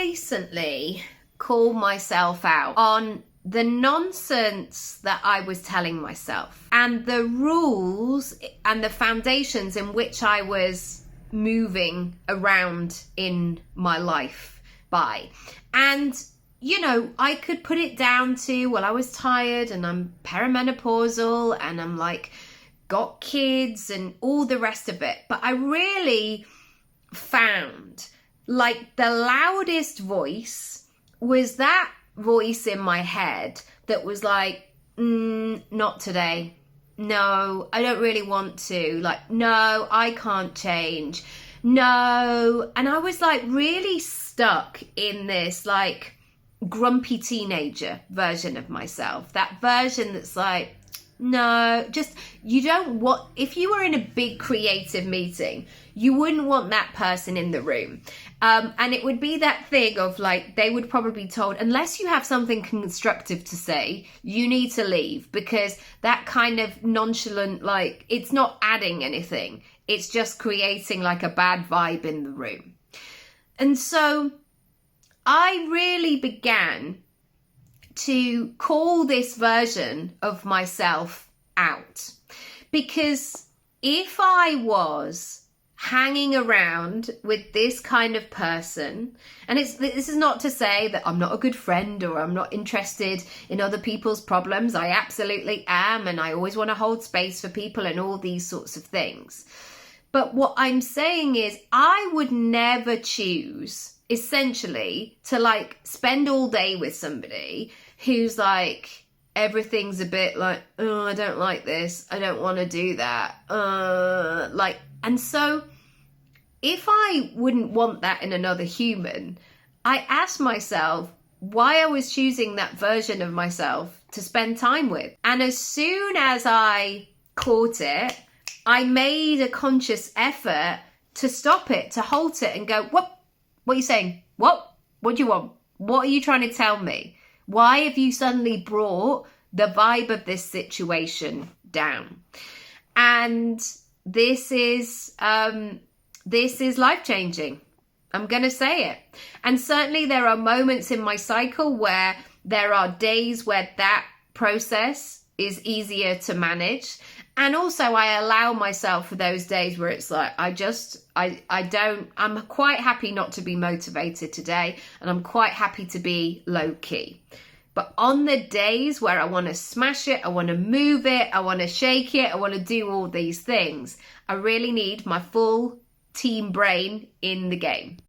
recently called myself out on the nonsense that I was telling myself and the rules and the foundations in which I was moving around in my life by. And, you know, I could put it down to, well, I was tired and I'm perimenopausal and I'm like, got kids and all the rest of it. But I really found like the loudest voice was that voice in my head that was like, not today. No, I don't really want to. Like, no, I can't change. No. And I was like really stuck in this like grumpy teenager version of myself. That version that's like, no, just, you don't want, if you were in a big creative meeting, you wouldn't want that person in the room. And it would be that thing of like, they would probably be told, unless you have something constructive to say, you need to leave, because that kind of nonchalant, like, it's not adding anything. It's just creating like a bad vibe in the room. And so I really began to call this version of myself out, because if I was hanging around with this kind of person, and this is not to say that I'm not a good friend or I'm not interested in other people's problems. I absolutely am, and I always want to hold space for people and all these sorts of things. But what I'm saying is I would never choose essentially to like spend all day with somebody who's like, everything's a bit like, oh, I don't like this, I don't want to do that, and so if I wouldn't want that in another human, I asked myself why I was choosing that version of myself to spend time with. And as soon as I caught it, I made a conscious effort to stop it, to halt it and go, what are you saying? What do you want? What are you trying to tell me? Why have you suddenly brought the vibe of this situation down? And this is life-changing. I'm going to say it. And certainly there are moments in my cycle where there are days where that process is easier to manage. And also I allow myself for those days where it's like, I'm quite happy not to be motivated today. And I'm quite happy to be low key. But on the days where I want to smash it, I want to move it, I want to shake it, I want to do all these things, I really need my full team brain in the game.